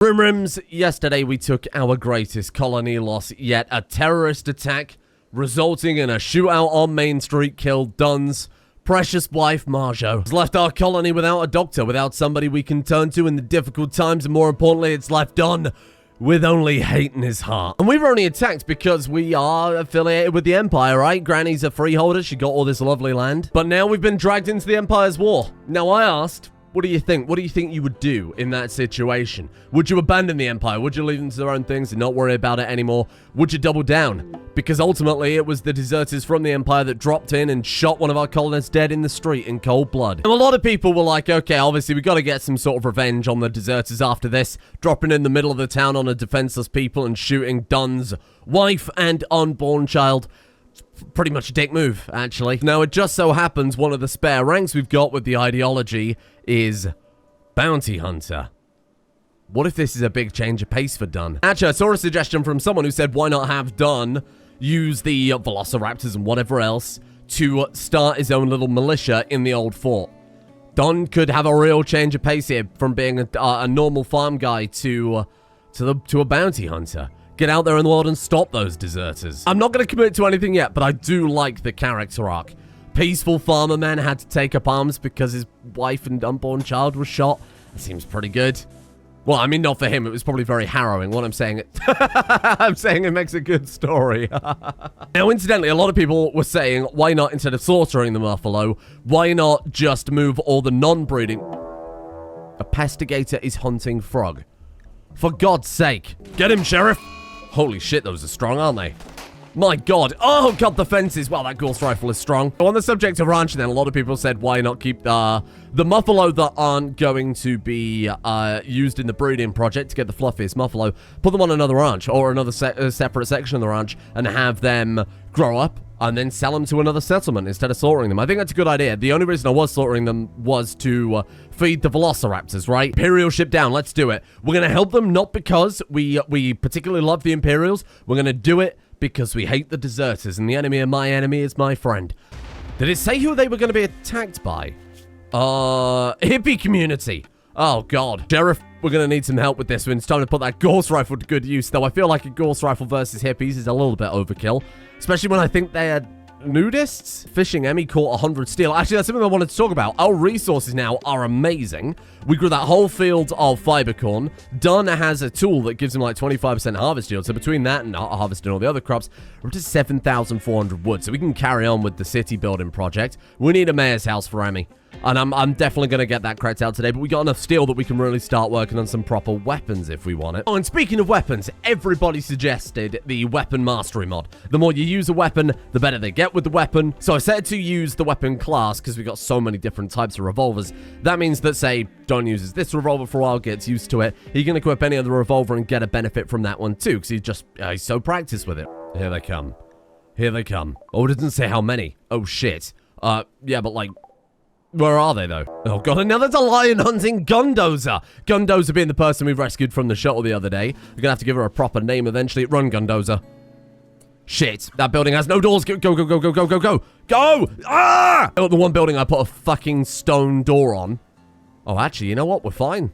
Rims, yesterday we took our greatest colony loss yet, a terrorist attack resulting in a shootout on Main Street killed Dun's precious wife Marjo. It's left our colony without a doctor, without somebody we can turn to in the difficult times, and more importantly, it's left Dun with only hate in his heart. And we were only attacked because we are affiliated with the Empire, right? Granny's a freeholder, she got all this lovely land. But now we've been dragged into the Empire's war. Now I asked, what do you think? What do you think you would do in that situation? Would you abandon the Empire? Would you leave them to their own things and not worry about it anymore? Would you double down? Because ultimately, it was the deserters from the Empire that dropped in and shot one of our colonists dead in the street in cold blood. And a lot of people were like, okay, obviously, we got to get some sort of revenge on the deserters after this, dropping in the middle of the town on a defenseless people and shooting Dun's wife and unborn child. Pretty much a dick move, actually. Now, it just so happens one of the spare ranks we've got with the ideology is Bounty Hunter. What if this is a big change of pace for Dun? Actually, I saw a suggestion from someone who said, why not have Dun use the Velociraptors and whatever else to start his own little militia in the old fort? Dun could have a real change of pace here from being a normal farm guy to a bounty hunter. Get out there in the world and stop those deserters. I'm not going to commit to anything yet, but I do like the character arc. Peaceful farmer man had to take up arms because his wife and unborn child was shot. That seems pretty good. Well, I mean, not for him. It was probably very harrowing. What I'm saying, I'm saying it makes a good story. Now, incidentally, a lot of people were saying, why not, instead of slaughtering the buffalo, why not just move all the non-breeding? A pestigator is hunting frog. For God's sake. Get him, Sheriff. Holy shit, those are strong, aren't they? My God. Oh, God, the fences. Wow, that Ghost Rifle is strong. On the subject of ranching, then, a lot of people said, why not keep the muffalo that aren't going to be used in the breeding project to get the fluffiest muffalo, put them on another ranch or another separate section of the ranch and have them grow up and then sell them to another settlement instead of slaughtering them. I think that's a good idea. The only reason I was slaughtering them was to feed the Velociraptors, right? Imperial ship down. Let's do it. We're going to help them, not because we particularly love the Imperials. We're going to do it because we hate the deserters, and the enemy of my enemy is my friend. Did it say who they were going to be attacked by? Hippie community. Oh, God. Sheriff, we're going to need some help with this one. It's time to put that Ghost Rifle to good use, though I feel like a Ghost Rifle versus hippies is a little bit overkill, especially when I think they are nudists. Fishing Emmy caught 100 steel. Actually, that's something I wanted to talk about. Our resources now are amazing. We grew that whole field of fiber corn. Dun has a tool that gives him like 25% harvest yield. So between that and harvesting all the other crops, we're up to 7,400 wood. So we can carry on with the city building project. We need a mayor's house for Emmy. And I'm definitely going to get that cracked out today, but we got enough steel that we can really start working on some proper weapons if we want it. Oh, and speaking of weapons, everybody suggested the weapon mastery mod. The more you use a weapon, the better they get with the weapon. So I said to use the weapon class because we got so many different types of revolvers. That means that, say, Don uses this revolver for a while, gets used to it. He can equip any other revolver and get a benefit from that one too, because he's so practiced with it. Here they come. Here they come. Oh, it doesn't say how many. Oh, shit. Yeah, but like, where are they, though? Oh, God, and now there's a lion hunting Gundozer. Gundozer being the person we rescued from the shuttle the other day. We're going to have to give her a proper name eventually. Run, Gundozer. Shit, that building has no doors. Go, go, go, go, go, go, go, go. Go! Ah! Oh, the one building I put a fucking stone door on. Oh, actually, you know what? We're fine.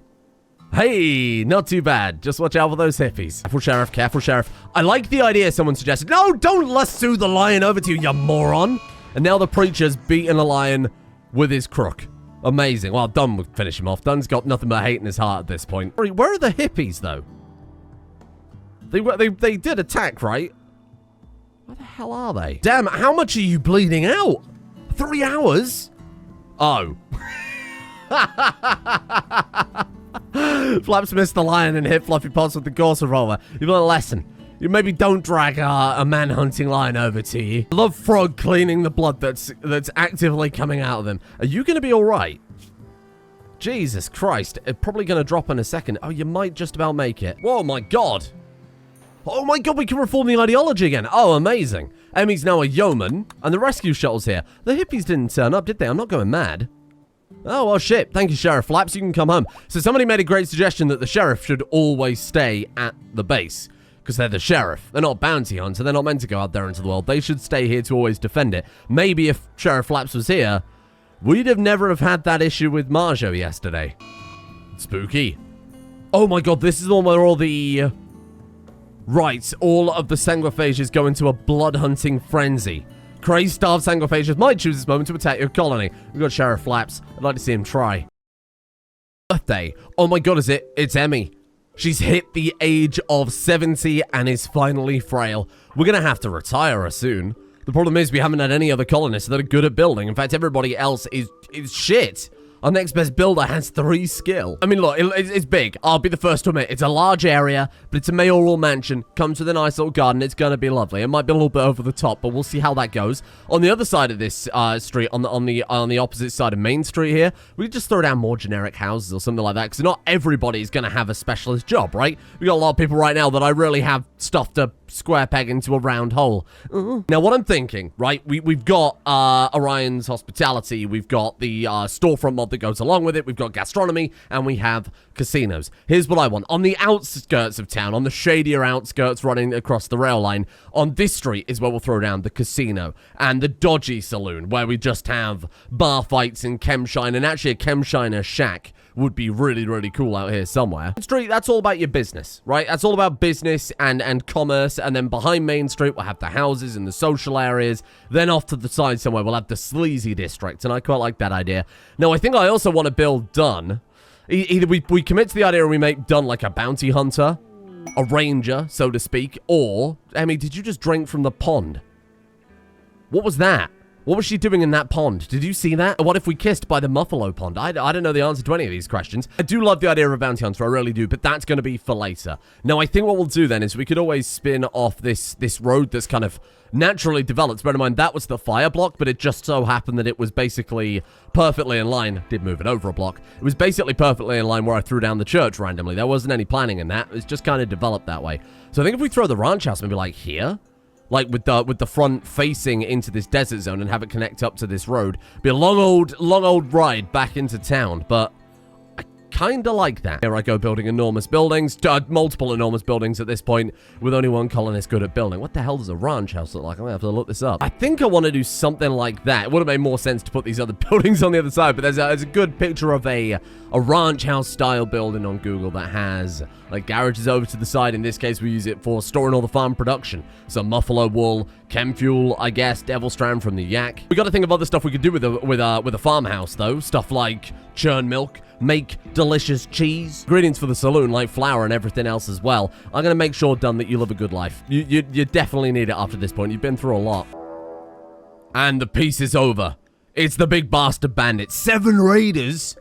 Hey, not too bad. Just watch out for those hippies. Careful, Sheriff. Careful, Sheriff. I like the idea someone suggested. No, don't lasso the lion over to you, you moron. And now the preacher's beating a lion with his crook. Amazing. Well, Dun would finish him off. Dun's got nothing but hate in his heart at this point. Where are the hippies, though? They did attack, right? Where the hell are they? Damn, how much are you bleeding out? 3 hours? Oh. Flaps missed the lion and hit Fluffy Pots with the Ghost Revolver. You've got a lesson. You maybe don't drag a man-hunting lion over to you. I love Frog cleaning the blood that's actively coming out of him. Are you going to be all right? Jesus Christ. It's probably going to drop in a second. Oh, you might just about make it. Whoa, my God. Oh, my God, we can reform the ideology again. Oh, amazing. Emmy's now a yeoman, and the rescue shuttle's here. The hippies didn't turn up, did they? I'm not going mad. Oh, well, shit. Thank you, Sheriff Flaps. You can come home. So somebody made a great suggestion that the sheriff should always stay at the base. Because they're the sheriff. They're not bounty hunter. They're not meant to go out there into the world. They should stay here to always defend it. Maybe if Sheriff Flaps was here, we'd have never have had that issue with Marjo yesterday. Spooky. Oh my god, this is the one where all the... Right, all of the sanguiphages go into a blood-hunting frenzy. Crazed-starved sanguiphages might choose this moment to attack your colony. We've got Sheriff Flaps. I'd like to see him try. Birthday. Oh my god, is it? It's Emmy. She's hit the age of 70 and is finally frail. We're gonna have to retire her soon. The problem is we haven't had any other colonists that are good at building. In fact, everybody else is shit. Our next best builder has 3 skill. I mean, look, it's big. I'll be the first to admit. It's a large area, but it's a mayoral mansion. Comes with a nice little garden. It's going to be lovely. It might be a little bit over the top, but we'll see how that goes. On the other side of this street, on the opposite side of Main Street here, we just throw down more generic houses or something like that, because not everybody is going to have a specialist job, right? We got a lot of people right now that I really have stuff to square peg into a round hole. Now, what I'm thinking, right, we've got Orion's hospitality, we've got the storefront mod that goes along with it, we've got gastronomy, and we have casinos. Here's what I want. On the outskirts of town, on the shadier outskirts running across the rail line, on this street is where we'll throw down the casino and the dodgy saloon, where we just have bar fights and chemshine, and actually a chemshiner shack would be really, really cool out here somewhere. Street, that's all about your business, right? That's all about business and commerce, and then behind Main Street, we'll have the houses and the social areas. Then off to the side somewhere, we'll have the sleazy district, and I quite like that idea. Now, I think I also want to build Dunn. Either we commit to the idea and we make Dunn like a bounty hunter, a ranger, so to speak, or... Emmy, did you just drink from the pond? What was that? What was she doing in that pond? Did you see that? What if we kissed by the Muffalo pond? I don't know the answer to any of these questions. I do love the idea of a bounty hunter, I really do, but that's going to be for later. Now, I think what we'll do then is we could always spin off this road that's kind of naturally developed. Bear in mind, that was the fire block, but it just so happened that it was basically perfectly in line. Did move it over a block. It was basically perfectly in line where I threw down the church randomly. There wasn't any planning in that. It was just kind of developed that way. So I think if we throw the ranch house maybe like here... Like with the front facing into this desert zone and have it connect up to this road. Be a long old ride back into town, but I kind of like that. Here I go building enormous buildings, multiple enormous buildings at this point, with only one colonist good at building. What the hell does a ranch house look like? I'm gonna have to look this up. I think I want to do something like that. It would have made more sense to put these other buildings on the other side, but there's a good picture of a ranch house style building on Google that has like garages over to the side. In this case, we use it for storing all the farm production. Some buffalo wool, chem fuel, I guess, devil strand from the yak. We got to think of other stuff we could do with a farmhouse though. Stuff like churn milk, make delicious cheese, ingredients for the saloon like flour and everything else as well. I'm gonna make sure, Dunn, that you live a good life. You definitely need it after this point. You've been through a lot. And the piece is over. It's the big bastard bandit. 7 raiders.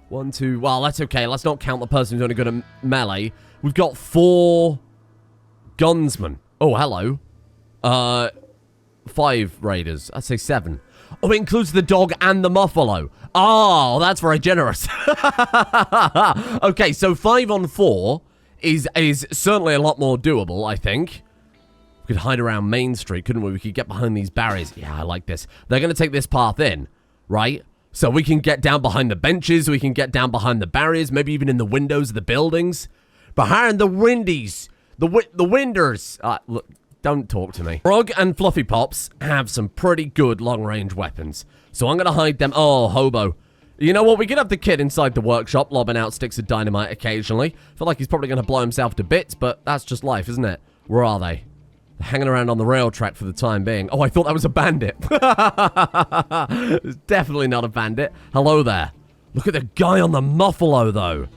1, 2, well, that's okay. Let's not count the person who's only good at melee. We've got 4 gunsmen. Oh, hello. 5 raiders. I'd say 7. Oh, it includes the dog and the muffalo. Oh, that's very generous. Okay, so 5 on 4 is certainly a lot more doable, I think. We could hide around Main Street, couldn't we? We could get behind these barriers. Yeah, I like this. They're going to take this path in, right? So we can get down behind the benches, we can get down behind the barriers, maybe even in the windows of the buildings. Behind the windies, the winders. Look, don't talk to me. Frog and Fluffy Pops have some pretty good long-range weapons. So I'm going to hide them. Oh, hobo. You know what? We could have the kid inside the workshop lobbing out sticks of dynamite occasionally. Feel like he's probably going to blow himself to bits, but that's just life, isn't it? Where are they? Hanging around on the rail track for the time being. Oh, I thought that was a bandit. It's definitely not a bandit. Hello there. Look at the guy on the muffalo, though.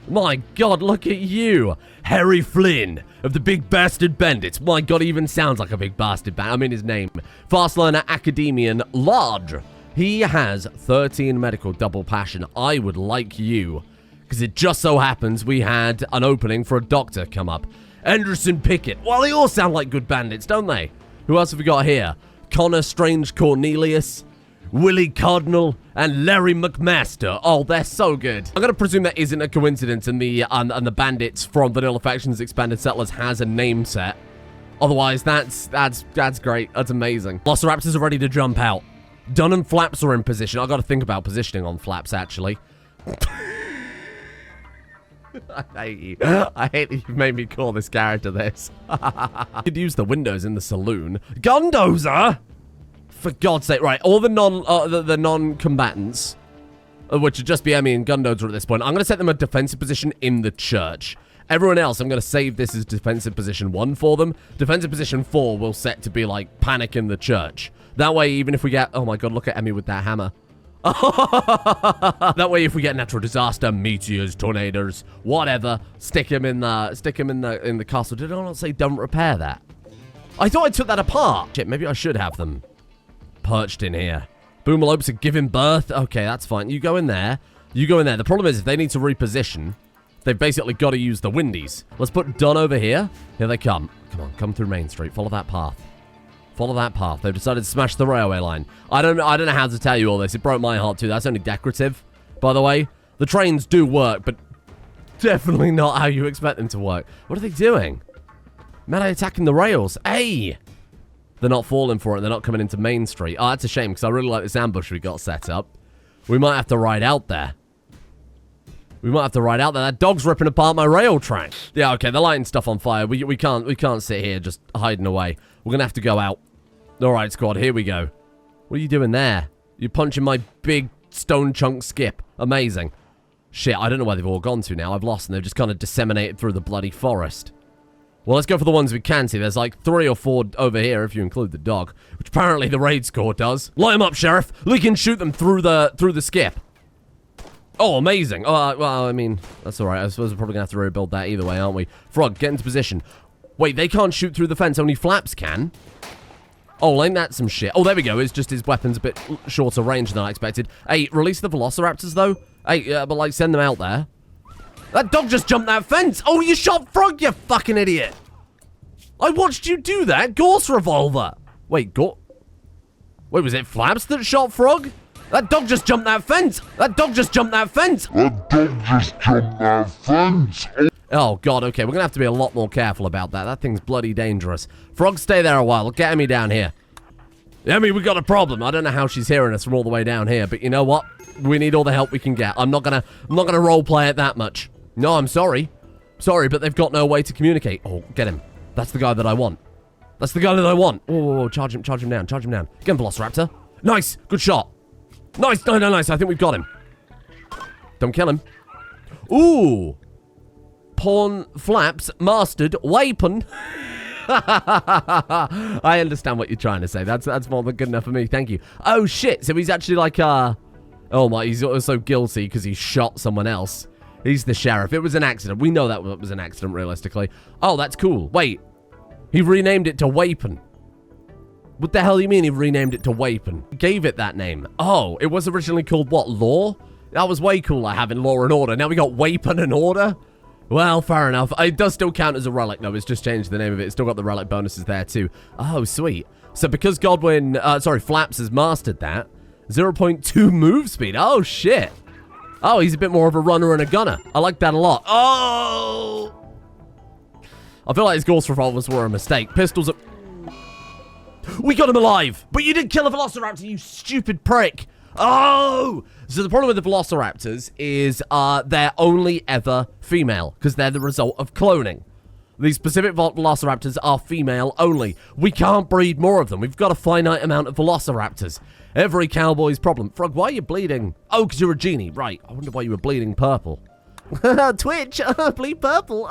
My God, look at you. Harry Flynn of the Big Bastard Bandits. My God, he even sounds like a big bastard bandit. I mean his name. Fast learner academian Large. He has 13 medical double passion. I would like you. Because it just so happens we had an opening for a doctor come up. Anderson Pickett. Well, they all sound like good bandits, don't they? Who else have we got here? Connor Strange Cornelius, Willie Cardinal, and Larry McMaster. Oh, they're so good. I'm going to presume that isn't a coincidence and the bandits from Vanilla Factions Expanded Settlers has a name set. Otherwise, that's great. That's amazing. Velociraptors are ready to jump out. Dunn and Flaps are in position. I've got to think about positioning on Flaps, actually. I hate you. I hate that you've made me call this character this. You could use the windows in the saloon. Gundozer! For God's sake. Right, all the non-combatants which would just be Emmy and Gundozer at this point. I'm going to set them a defensive position in the church. Everyone else, I'm going to save this as defensive position 1 for them. Defensive position 4 will set to be, like, panic in the church. That way, even if we get... Oh, my God, look at Emmy with that hammer. That way, if we get natural disaster, meteors, tornadoes, whatever, stick him in the castle. Did I not say don't repair that? I thought I took that apart. Shit, maybe I should have them perched in here. Boomalopes are giving birth. Okay, that's fine. You go in there. You go in there. The problem is, if they need to reposition, they've basically got to use the windies. Let's put Dunn over here. Here they come. Come on, come through Main Street. Follow that path. Follow that path. They've decided to smash the railway line. I don't know how to tell you all this. It broke my heart too. That's only decorative, by the way. The trains do work, but definitely not how you expect them to work. What are they doing? Melee attacking the rails. Hey! They're not falling for it. They're not coming into Main Street. Oh, that's a shame, because I really like this ambush we got set up. We might have to ride out there. We might have to ride out there. That dog's ripping apart my rail track. Yeah, okay, they're lighting stuff on fire. We can't sit here just hiding away. We're going to have to go out. All right, squad, here we go. What are you doing there? You're punching my big stone chunk skip. Amazing. Shit, I don't know where they've all gone to now. I've lost them. They've just kind of disseminated through the bloody forest. Well, let's go for the ones we can see. There's like 3 or 4 over here, if you include the dog, which apparently the raid score does. Light them up, Sheriff. We can shoot them through the skip. Oh, amazing. Oh, well, I mean, that's all right. I suppose we're probably going to have to rebuild that either way, aren't we? Frog, get into position. Wait, they can't shoot through the fence. Only Flaps can. Oh, ain't that some shit? Oh, there we go. It's just his weapon's a bit shorter range than I expected. Hey, release the Velociraptors, though. Hey, but, like, send them out there. That dog just jumped that fence. Oh, you shot Frog, you fucking idiot. I watched you do that. Gorse Revolver. Wait, Wait, was it Flaps that shot Frog? That dog just jumped that fence. That dog just jumped that fence. That dog just jumped that fence. Oh, God, okay. We're going to have to be a lot more careful about that. That thing's bloody dangerous. Frog, stay there a while. Get Emmy down here. Emmy, we got a problem. I don't know how she's hearing us from all the way down here, but you know what? We need all the help we can get. I'm not gonna roleplay it that much. No, I'm sorry. Sorry, but they've got no way to communicate. Oh, get him. That's the guy that I want. That's the guy that I want. Oh, charge him down, charge him down. Get him, Velociraptor. Nice, good shot. Nice, nice. I think we've got him. Don't kill him. Ooh. Pawn Flaps mastered weapon. I understand what you're trying to say. That's more than good enough for me. Thank you. Oh shit. So he's actually like oh my, he's also guilty because he shot someone else. He's the sheriff. It was an accident. We know that was an accident realistically. Oh, that's cool. Wait. He renamed it to Weapon. What the hell do you mean he renamed it to Weapon? He gave it that name. Oh, it was originally called what? Law? That was way cooler having Law and Order. Now we got Weapon and Order? Well, fair enough. It does still count as a relic, though. It's just changed the name of it. It's still got the relic bonuses there, too. Oh, sweet. So because Flaps has mastered that, 0.2 move speed. Oh, shit. Oh, he's a bit more of a runner and a gunner. I like that a lot. Oh! I feel like his Gorse Revolvers were a mistake. Pistols are... We got him alive! But you didn't kill a Velociraptor, you stupid prick! Oh! So the problem with the Velociraptors is they're only ever female, because they're the result of cloning. These specific Velociraptors are female only. We can't breed more of them. We've got a finite amount of Velociraptors. Every cowboy's problem. Frog, why are you bleeding? Oh, because you're a genie. Right. I wonder why you were bleeding purple. Twitch, bleed purple.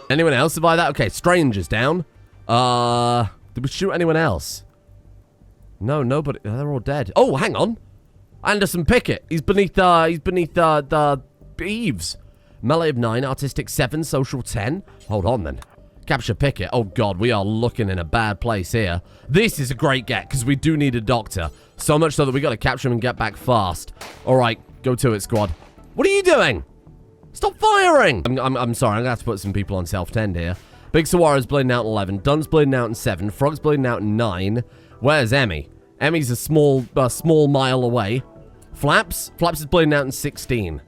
Anyone else survive that? Okay, Stranger's down. Did we shoot anyone else? No, nobody. They're all dead. Oh, hang on. Anderson Pickett. He's beneath the Eaves. Melee of 9, Artistic 7, Social 10. Hold on, then. Capture Pickett. Oh, God, we are looking in a bad place here. This is a great get, because we do need a doctor. So much so that we got to capture him and get back fast. All right, go to it, squad. What are you doing? Stop firing! I'm sorry, I'm going to have to put some people on self-tend here. Big Sawara's bleeding out in 11. Dunn's bleeding out in 7. Frog's bleeding out in 9. Where's Emmy? Emmy's a small mile away. Flaps is bleeding out in 16.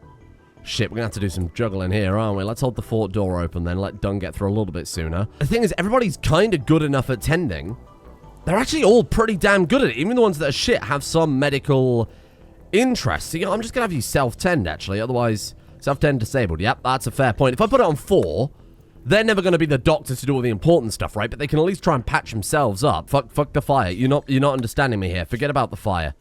Shit, we're going to have to do some juggling here, aren't we? Let's hold the fort door open then. Let Dunn get through a little bit sooner. The thing is, everybody's kind of good enough at tending. They're actually all pretty damn good at it. Even the ones that are shit have some medical interest. So, I'm just going to have you self-tend, actually. Otherwise, self-tend disabled. Yep, that's a fair point. If I put it on 4... They're never going to be the doctor to do all the important stuff, right? But they can at least try and patch themselves up. Fuck the fire. You're not understanding me here. Forget about the fire.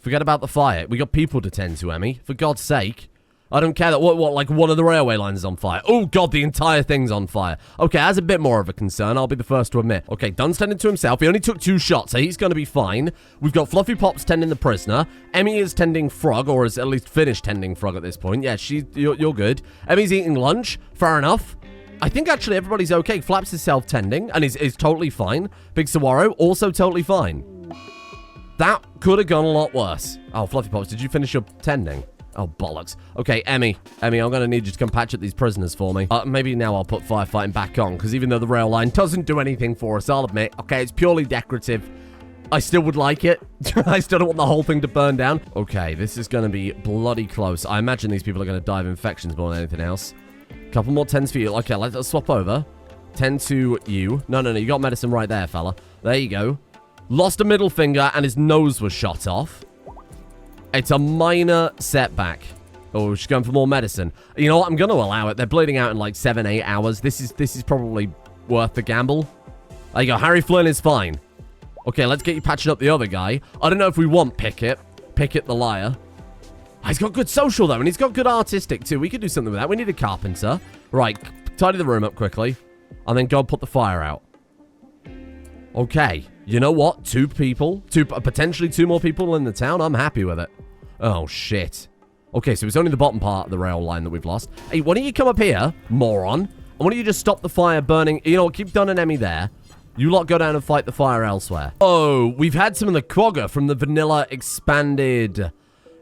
Forget about the fire. We got people to tend to, Emmy. For God's sake. I don't care that, like one of the railway lines is on fire. Oh, God, the entire thing's on fire. Okay, that's a bit more of a concern, I'll be the first to admit. Okay, Dun's tending to himself. He only took 2 shots, so he's going to be fine. We've got Fluffy Pops tending the prisoner. Emmy is tending Frog, or has at least finished tending Frog at this point. Yeah, you're good. Emmy's eating lunch. Fair enough. I think actually everybody's okay. Flaps is self-tending and is totally fine. Big Saguaro, also totally fine. That could have gone a lot worse. Oh, Fluffy Pops, did you finish your tending? Oh, bollocks. Okay, Emmy, I'm going to need you to come patch up these prisoners for me. Maybe now I'll put firefighting back on, because even though the rail line doesn't do anything for us, I'll admit, okay, it's purely decorative. I still would like it. I still don't want the whole thing to burn down. Okay, this is going to be bloody close. I imagine these people are going to die of infections more than anything else. Couple more 10s for you. Okay, let's swap over. 10 to you. No, you got medicine right there, fella. There you go. Lost a middle finger, and his nose was shot off. It's a minor setback. Oh, she's going for more medicine. You know what? I'm going to allow it. They're bleeding out in like 7-8 hours. This is probably worth the gamble. There you go. Harry Flynn is fine. Okay, let's get you patching up the other guy. I don't know if we want Pickett. Pickett the liar. He's got good social, though, and he's got good artistic, too. We could do something with that. We need a carpenter. Right, tidy the room up quickly, and then go put the fire out. Okay, you know what? 2 people, potentially 2 more people in the town. I'm happy with it. Oh, shit. Okay, so it's only the bottom part of the rail line that we've lost. Hey, why don't you come up here, moron? And why don't you just stop the fire burning? You know what? Keep Dun and Emmy there. You lot go down and fight the fire elsewhere. Oh, we've had some of the quagga from the vanilla expanded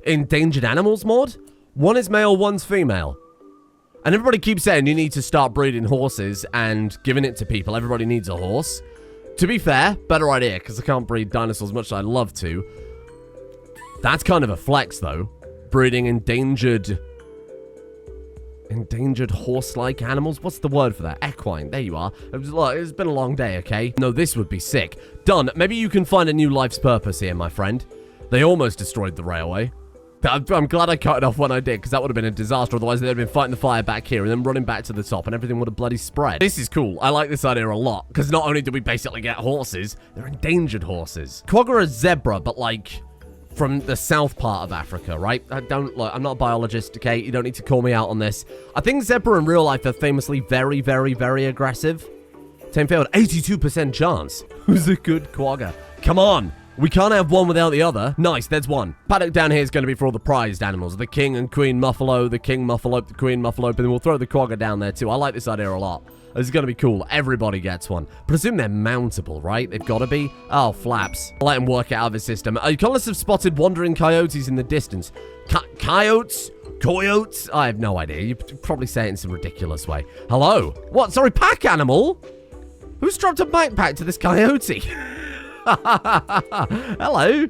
endangered animals mod. 1 is male, 1's female. And everybody keeps saying you need to start breeding horses and giving it to people. Everybody needs a horse. To be fair, better idea, because I can't breed dinosaurs as much as I'd love to. That's kind of a flex, though. Breeding endangered horse-like animals? What's the word for that? Equine. There you are. It's been a long day, okay? No, this would be sick. Done. Maybe you can find a new life's purpose here, my friend. They almost destroyed the railway. I'm glad I cut it off when I did, because that would have been a disaster. Otherwise, they'd have been fighting the fire back here and then running back to the top, and everything would have bloody spread. This is cool. I like this idea a lot, because not only do we basically get horses, they're endangered horses. Quagga are zebra, but like from the south part of Africa, right? I'm not a biologist, okay? You don't need to call me out on this. I think zebra in real life are famously very, very, very aggressive. 10 failed. 82% chance. Who's a good quagga? Come on. We can't have one without the other. Nice, there's one. Paddock down here is going to be for all the prized animals. The king and queen muffalo, the king muffalo, the queen muffalo, and then we'll throw the quagga down there too. I like this idea a lot. This is going to be cool. Everybody gets one. Presume they're mountable, right? They've got to be. Oh, flaps. I'll let him work it out of his system. Colonists have spotted wandering coyotes in the distance. Coyotes? Coyotes? I have no idea. You probably say it in some ridiculous way. Hello? What? Sorry, pack animal? Who's dropped a backpack to this coyote? Hello.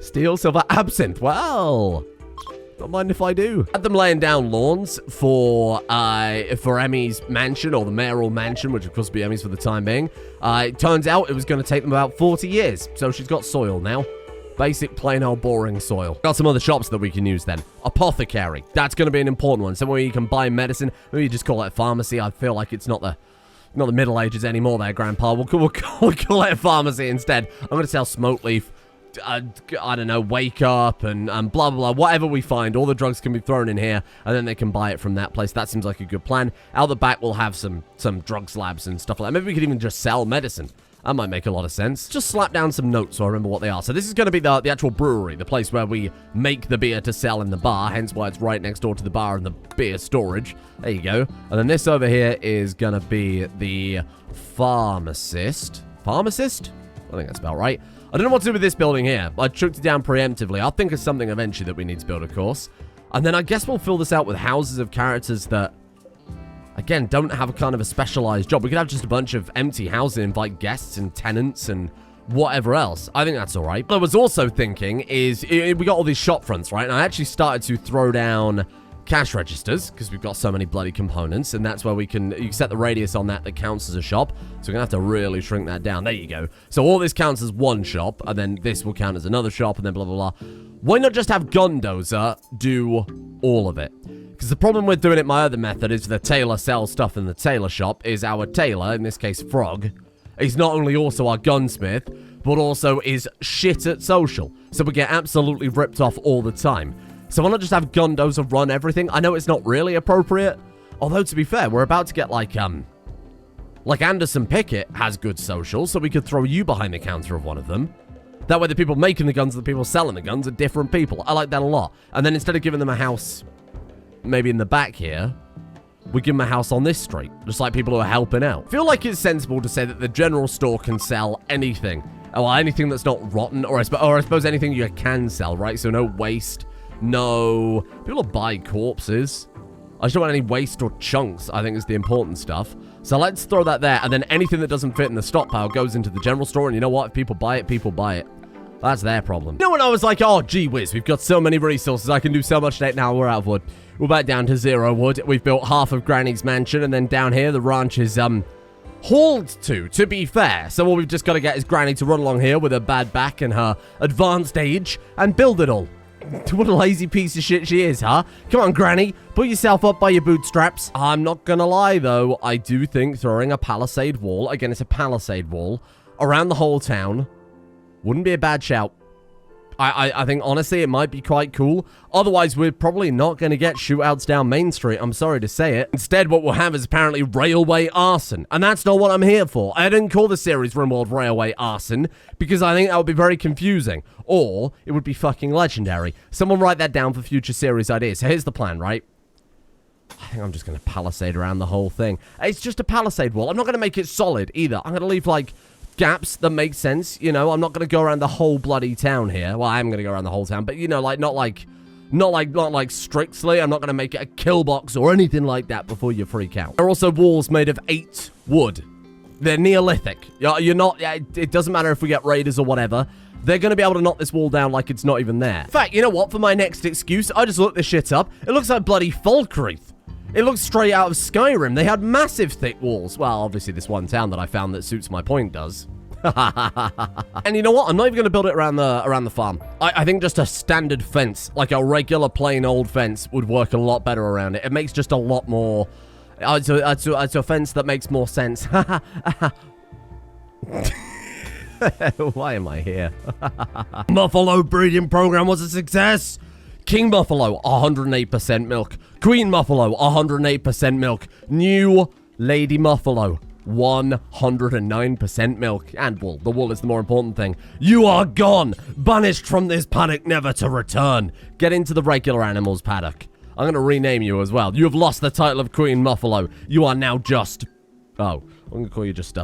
Steel, silver, absinthe. Well, don't mind if I do. Had them laying down lawns for Emmy's mansion, or the mayoral mansion, which of course will be Emmy's for the time being. It turns out it was going to take them about 40 years, so she's got soil now. Basic, plain old, boring soil. Got some other shops that we can use then. Apothecary. That's going to be an important one. Somewhere you can buy medicine. Maybe you just call it a pharmacy. I feel like it's not the Middle Ages anymore there, Grandpa. We'll call it a pharmacy instead. I'm going to sell smoke leaf. I don't know, wake up and blah, blah, blah. Whatever we find, all the drugs can be thrown in here, and then they can buy it from that place. That seems like a good plan. Out the back, we'll have some drugs labs and stuff like that. Maybe we could even just sell medicine. That might make a lot of sense. Just slap down some notes so I remember what they are. So this is going to be the actual brewery, the place where we make the beer to sell in the bar, hence why it's right next door to the bar and the beer storage. There you go. And then this over here is going to be the pharmacist. Pharmacist? I think that's about right. I don't know what to do with this building here. I chucked it down preemptively. I'll think of something eventually that we need to build, of course. And then I guess we'll fill this out with houses of characters that, again, don't have a kind of a specialized job. We could have just a bunch of empty houses and invite guests and tenants and whatever else. I think that's all right. What I was also thinking is we got all these shop fronts, right? And I actually started to throw down cash registers because we've got so many bloody components, and that's where you can set the radius on that counts as a shop. So we're gonna have to really shrink that down. There you go. So all this counts as one shop, and then this will count as another shop, and then blah blah blah. Why not just have Gundozer do all of it? Because the problem with doing it my other method is the tailor sells stuff in the tailor shop, is our tailor, in this case Frog. He's not only also our gunsmith, but also is shit at social. So we get absolutely ripped off all the time. So why not just have Gundozer run everything? I know it's not really appropriate. Although, to be fair, we're about to get like Anderson Pickett has good social, so we could throw you behind the counter of one of them. That way the people making the guns and the people selling the guns are different people. I like that a lot. And then instead of giving them a house maybe in the back here, we give them a house on this street, just like people who are helping out. I feel like it's sensible to say that the general store can sell anything. Well, anything that's not rotten, or I suppose anything you can sell, right? So no waste, no... People buy corpses. I just don't want any waste or chunks, I think is the important stuff. So let's throw that there, and then anything that doesn't fit in the stockpile goes into the general store, and you know what? If people buy it, people buy it. That's their problem. You know, when I was like, oh, gee whiz, we've got so many resources, I can do so much today. Now we're out of wood. We're back down to 0 wood. We've built half of Granny's mansion, and then down here, the ranch is, hauled to be fair. So all we've just got to get is Granny to run along here with her bad back and her advanced age and build it all. What a lazy piece of shit she is, huh? Come on, Granny. Put yourself up by your bootstraps. I'm not gonna lie, though. I do think throwing a palisade wall, again, it's a palisade wall, around the whole town wouldn't be a bad shout. I think, honestly, it might be quite cool. Otherwise, we're probably not going to get shootouts down Main Street. I'm sorry to say it. Instead, what we'll have is apparently railway arson. And that's not what I'm here for. I didn't call the series Rimworld Railway Arson because I think that would be very confusing. Or it would be fucking legendary. Someone write that down for future series ideas. So here's the plan, right? I think I'm just going to palisade around the whole thing. It's just a palisade wall. I'm not going to make it solid either. I'm going to leave, like, gaps that make sense, you know. I'm not going to go around the whole bloody town here. Well, I am going to go around the whole town, but, you know, like, not like strictly. I'm not going to make it a kill box or anything like that before you freak out. There are also walls made of 8 wood. They're Neolithic. You're not, it doesn't matter if we get raiders or whatever. They're going to be able to knock this wall down like it's not even there. In fact, you know what? For my next excuse, I just looked this shit up. It looks like bloody Falkreath. It looks straight out of Skyrim. They had massive thick walls. Well, obviously this one town that I found that suits my point does. And you know what? I'm not even going to build it around the farm. I think just a standard fence, like a regular plain old fence, would work a lot better around it. It makes just a lot more... It's a fence that makes more sense. Why am I here? Buffalo breeding program was a success. King Buffalo, 108% milk. Queen Buffalo, 108% milk. New Lady Buffalo, 109% milk. And wool. The wool is the more important thing. You are gone. Banished from this paddock, never to return. Get into the regular animals paddock. I'm going to rename you as well. You have lost the title of Queen Buffalo. You are now just... Oh, I'm going to call you just,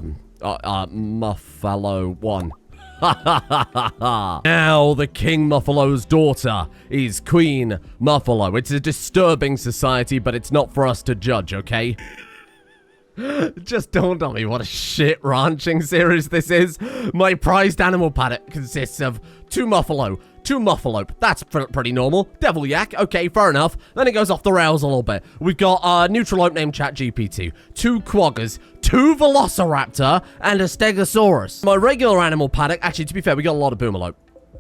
Muffalo 1. Now the King Muffalo's daughter is Queen Muffalo. It's a disturbing society, but it's not for us to judge, okay? Just dawned on me what a shit ranching series this is. My prized animal paddock consists of 2 Muffalo, 2 Muffalo. That's pretty normal. Devil Yak, okay, fair enough. Then it goes off the rails a little bit. We've got a Neutralope named ChatGPT, 2 Quaggers, 2 Velociraptor, and a Stegosaurus. My regular animal paddock, actually, to be fair, we got a lot of Boomalope.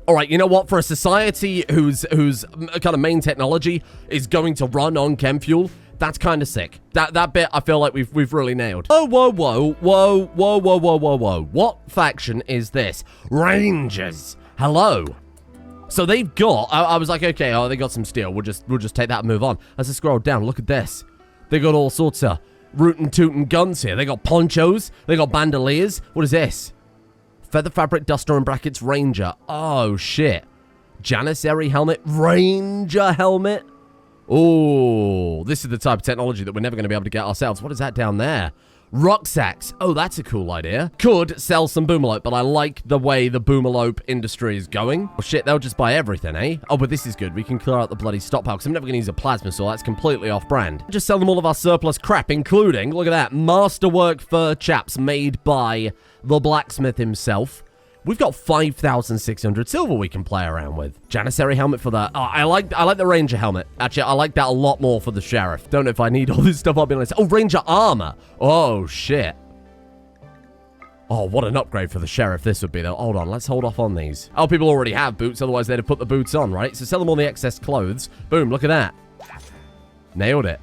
All right, you know what? For a society whose kind of main technology is going to run on chem fuel, that's kind of sick. That bit, I feel like we've really nailed. Oh, whoa, whoa, whoa, whoa, whoa, whoa, whoa, whoa. What faction is this? Rangers. Hello. So they've got, I was like, okay, oh, they got some steel. We'll just take that and move on. Let's just scroll down. Look at this. They got all sorts of rootin' tootin' guns here. They got ponchos. They got bandoliers. What is this? Feather fabric duster in brackets ranger. Oh, shit. Janissary helmet. Ranger helmet. Oh, this is the type of technology that we're never going to be able to get ourselves. What is that down there? Rucksacks. Oh, that's a cool idea. Could sell some Boomalope, but I like the way the Boomalope industry is going. Oh, shit, they'll just buy everything, eh? Oh, but this is good. We can clear out the bloody stockpile, because I'm never going to use a plasma saw. That's completely off-brand. Just sell them all of our surplus crap, including, look at that, masterwork fur chaps made by the blacksmith himself. We've got 5,600 silver we can play around with. Janissary helmet for that. Oh, I like the ranger helmet. Actually, I like that a lot more for the sheriff. Don't know if I need all this stuff. I'll be honest. Oh, ranger armor. Oh, shit. Oh, what an upgrade for the sheriff this would be, though. Hold on, let's hold off on these. Oh, people already have boots, otherwise they'd have put the boots on, right? So sell them all the excess clothes. Boom, look at that. Nailed it.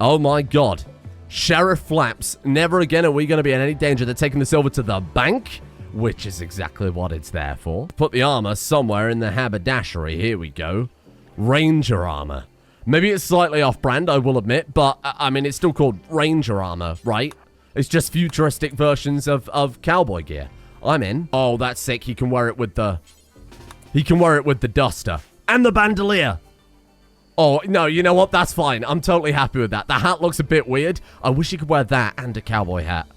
Oh, my God. Sheriff flaps. Never again are we going to be in any danger. They're taking the silver to the bank. which is exactly what it's there for. Put the armor somewhere in the haberdashery. Here we go. Ranger armor. Maybe it's slightly off-brand, I will admit, but, I mean, it's still called Ranger armor, right? It's just futuristic versions of cowboy gear. I'm in. Oh, that's sick. He can wear it with the... He can wear it with the duster. And the bandolier. Oh, no, you know what? That's fine. I'm totally happy with that. The hat looks a bit weird. I wish he could wear that and a cowboy hat.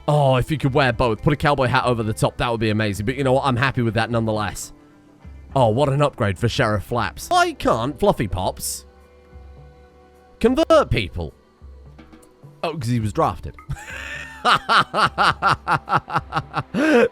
Oh, if he could wear both. Put a cowboy hat over the top, that would be amazing. But you know what? I'm happy with that nonetheless. Oh, what an upgrade for Sheriff Flaps. Why can't Fluffy Pops convert people? Oh, because he was drafted.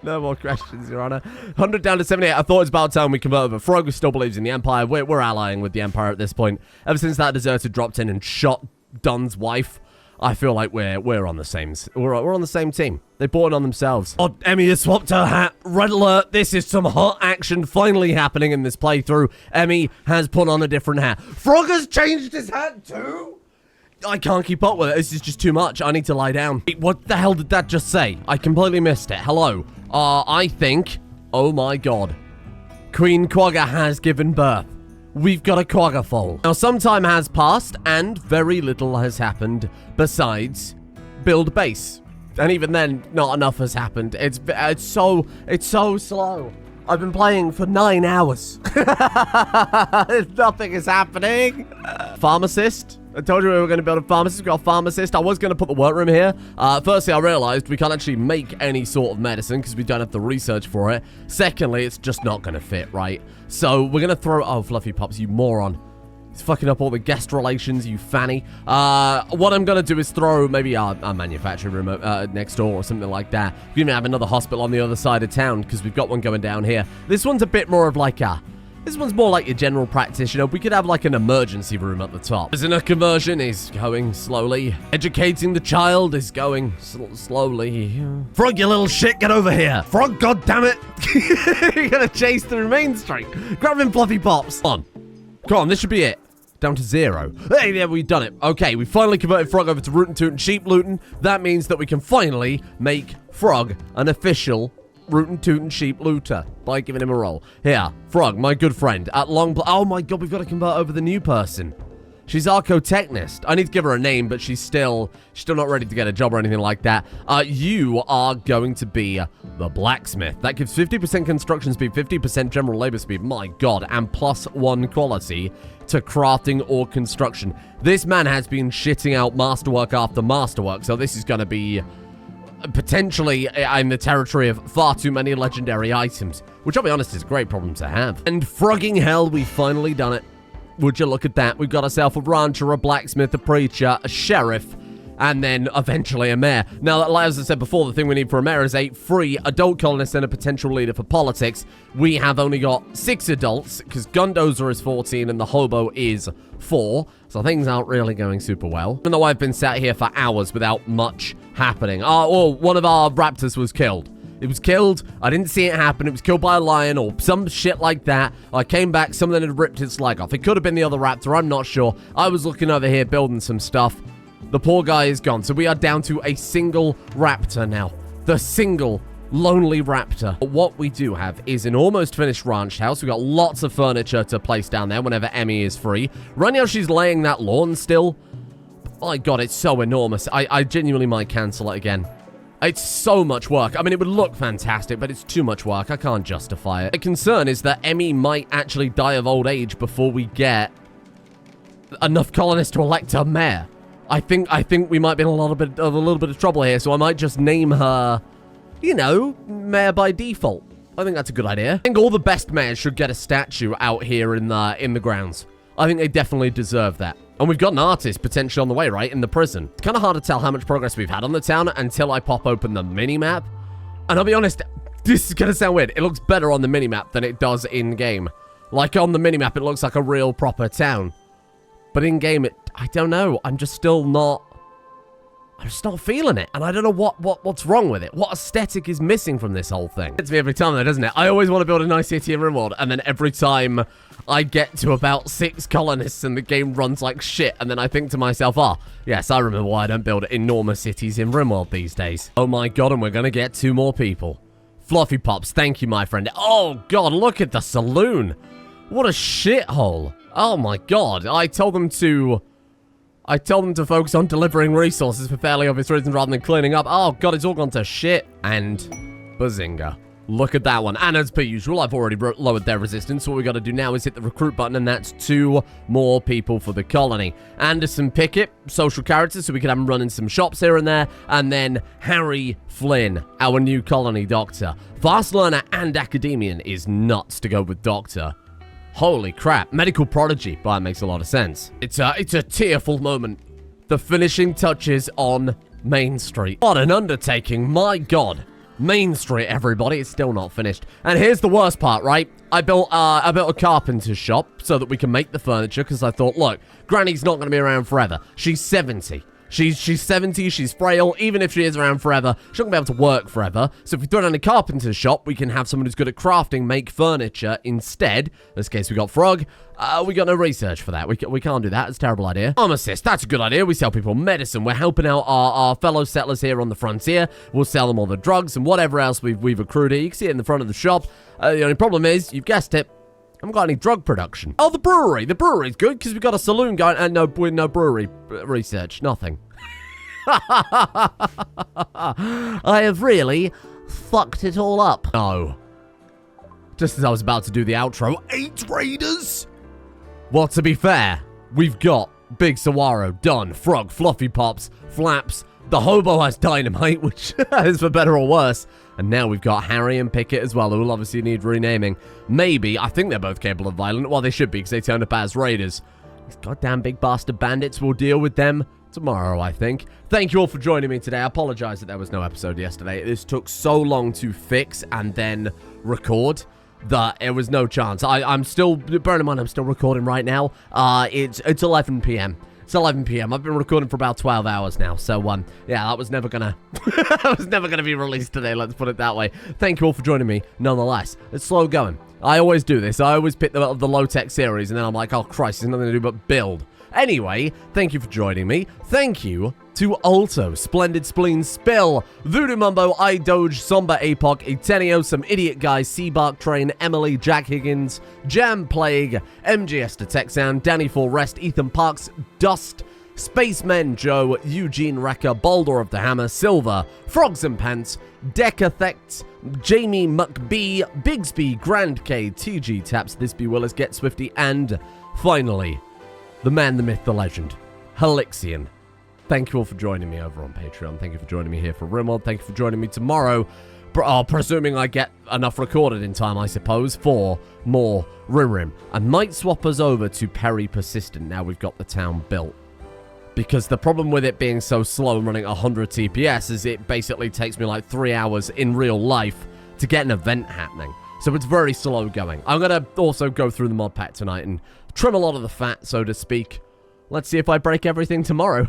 No more questions, Your Honor. 100 down to 78. I thought it was about time we converted, but Frog still believes in the Empire. We're allying with the Empire at this point. Ever since that deserter dropped in and shot Dunn's wife, I feel like we're on the same we're on the same team. They bought it on themselves. Oh, Emmy has swapped her hat. Red alert! This is some hot action finally happening in this playthrough. Emmy has put on a different hat. Frog has changed his hat too. I can't keep up with it. This is just too much. I need to lie down. Wait, what the hell did that just say? I completely missed it. Hello. I think. Oh my god. Queen Quagga has given birth. We've got a Quagga foal. Now, some time has passed, and very little has happened besides build base. And even then, not enough has happened. It's so slow. I've been playing for 9 hours. Nothing is happening. Pharmacist. I told you we were going to build a pharmacist. We've got a pharmacist. I was going to put the workroom here. Firstly, I realized we can't actually make any sort of medicine because we don't have the research for it. Secondly, it's just not going to fit, right? So we're going to throw... Oh, Fluffy Pops, you moron. He's fucking up all the guest relations, you fanny. What I'm going to do is throw maybe a manufacturing room next door or something like that. We even have another hospital on the other side of town because we've got one going down here. This one's a bit more of like a... This one's more like your general practitioner. We could have like an emergency room at the top. Prisoner conversion is going slowly. Educating the child is going slowly. Frog, you little shit, get over here. Frog, goddammit. You're gonna chase through Main Street. Grab him, Fluffy Pops. Come on, this should be it. Down to 0. Hey, yeah, we've done it. Okay, we finally converted Frog over to Rootin' Tootin' Sheep Lootin'. That means that we can finally make Frog an official Rootin' Tootin' Sheep Looter by giving him a role. Here, Frog, my good friend, at long... Oh my god, we've got to convert over the new person. She's Archotechnist. I need to give her a name, but she's still not ready to get a job or anything like that. You are going to be the blacksmith. That gives 50% construction speed, 50% general labor speed. My god, and +1 quality to crafting or construction. This man has been shitting out masterwork after masterwork, so this is going to be... potentially in the territory of far too many legendary items, which I'll be honest is a great problem to have. And frogging hell, we've finally done it. Would you look at that? We've got ourselves a rancher, a blacksmith, a preacher, a sheriff, and then eventually a mayor. Now, as I said before, the thing we need for a mayor is 8 free adult colonists and a potential leader for politics. We have only got 6 adults, because Gundozer is 14 and the hobo is 4, so things aren't really going super well. Even though I've been sat here for hours without much happening. One of our raptors was killed. It was killed. I didn't see it happen. It was killed by a lion or some shit like that. I came back. Something had ripped its leg off. It could have been the other raptor. I'm not sure. I was looking over here building some stuff. The poor guy is gone. So we are down to a single raptor now. The single lonely raptor. What we do have is an almost finished ranch house. We've got lots of furniture to place down there whenever Emmy is free. Right now she's laying that lawn still. My god, it's so enormous. I genuinely might cancel it again. It's so much work. I mean, it would look fantastic, but it's too much work. I can't justify it. The concern is that Emmy might actually die of old age before we get enough colonists to elect her mayor. I think we might be in a little bit of trouble here, so I might just name her, you know, mayor by default. I think that's a good idea. I think all the best mayors should get a statue out here in the grounds. I think they definitely deserve that. And we've got an artist potentially on the way, right, in the prison. It's kind of hard to tell how much progress we've had on the town until I pop open the mini-map. And I'll be honest, this is going to sound weird. It looks better on the mini-map than it does in-game. Like, on the mini-map, it looks like a real proper town. But in-game, I don't know. I'm just not feeling it. And I don't know what's wrong with it. What aesthetic is missing from this whole thing? It's me every time, though, doesn't it? I always want to build a nice city in Rimworld, and then every time I get to about 6 colonists and the game runs like shit, and then I think to myself, yes, I remember why I don't build enormous cities in Rimworld these days. Oh my god, and we're going to get 2 more people. Fluffy Pops, thank you, my friend. Oh, God, look at the saloon. What a shithole. Oh, my God. I told them to focus on delivering resources for fairly obvious reasons rather than cleaning up. Oh, God, it's all gone to shit. And bazinga. Look at that one. And as per usual, I've already lowered their resistance. So what we got to do now is hit the recruit button, and that's 2 more people for the colony. Anderson Pickett, social character, so we can have him running some shops here and there. And then Harry Flynn, our new colony doctor. Fast learner and academician is nuts to go with doctor. Holy crap. Medical prodigy, but that makes a lot of sense. It's a tearful moment. The finishing touches on Main Street. What an undertaking, my God. Main Street, everybody. It's still not finished. And here's the worst part, right? I built a carpenter's shop so that we can make the furniture, because I thought, look, Granny's not going to be around forever. She's 70. She's 70, she's frail. Even if she is around forever, she's not going to be able to work forever. So if we throw down a carpenter's shop, we can have someone who's good at crafting make furniture instead. In this case, we got Frog. We got no research for that. We can't do that. It's a terrible idea. Pharmacist, that's a good idea. We sell people medicine. We're helping out our fellow settlers here on the frontier. We'll sell them all the drugs and whatever else we've accrued here. You can see it in the front of the shop. The only problem is, you've guessed it, I haven't got any drug production. Oh, the brewery. The brewery's good because we've got a saloon going and no brewery research. Nothing. I have really fucked it all up. No. Just as I was about to do the outro, 8 raiders? Well, to be fair, we've got Big Saguaro, Done, Frog, Fluffy Pops, Flaps. The hobo has dynamite, which is for better or worse. And now we've got Harry and Pickett as well, who will obviously need renaming. Maybe, I think they're both capable of violent. Well, they should be, because they turned up as raiders. These goddamn big bastard bandits, we'll deal with them tomorrow, I think. Thank you all for joining me today. I apologize that there was no episode yesterday. This took so long to fix and then record that it was no chance. I'm still, bear in mind, I'm still recording right now. It's 11 p.m. It's 11 p.m. I've been recording for about 12 hours now. So, yeah, that was never gonna be released today, let's put it that way. Thank you all for joining me, nonetheless. It's slow going. I always do this. I always pick the low-tech series, and then I'm like, oh, Christ, there's nothing to do but build. Anyway, thank you for joining me. Thank you to Alto, Splendid Spleen, Spill, Voodoo Mumbo, I Doge, Somber Apoc, Etenio, Some Idiot Guy, Seabark Train, Emily, Jack Higgins, Jam Plague, MGS to Tech Sound, Danny for Rest, Ethan Parks, Dust, Spaceman Joe, Eugene Wrecker, Baldur of the Hammer, Silver, Frogs and Pants, Decathect, Jamie McBee, Bigsby, Grand K, TG Taps, This Be Willis, Get Swifty, and finally, the man, the myth, the legend, Helixien. Thank you all for joining me over on Patreon. Thank you for joining me here for Rimworld. Thank you for joining me tomorrow. Presuming I get enough recorded in time, I suppose, for more Rim. I might swap us over to Perry Persistent now we've got the town built. Because the problem with it being so slow and running 100 TPS is it basically takes me like 3 hours in real life to get an event happening. So it's very slow going. I'm going to also go through the mod pack tonight and trim a lot of the fat, so to speak. Let's see if I break everything tomorrow.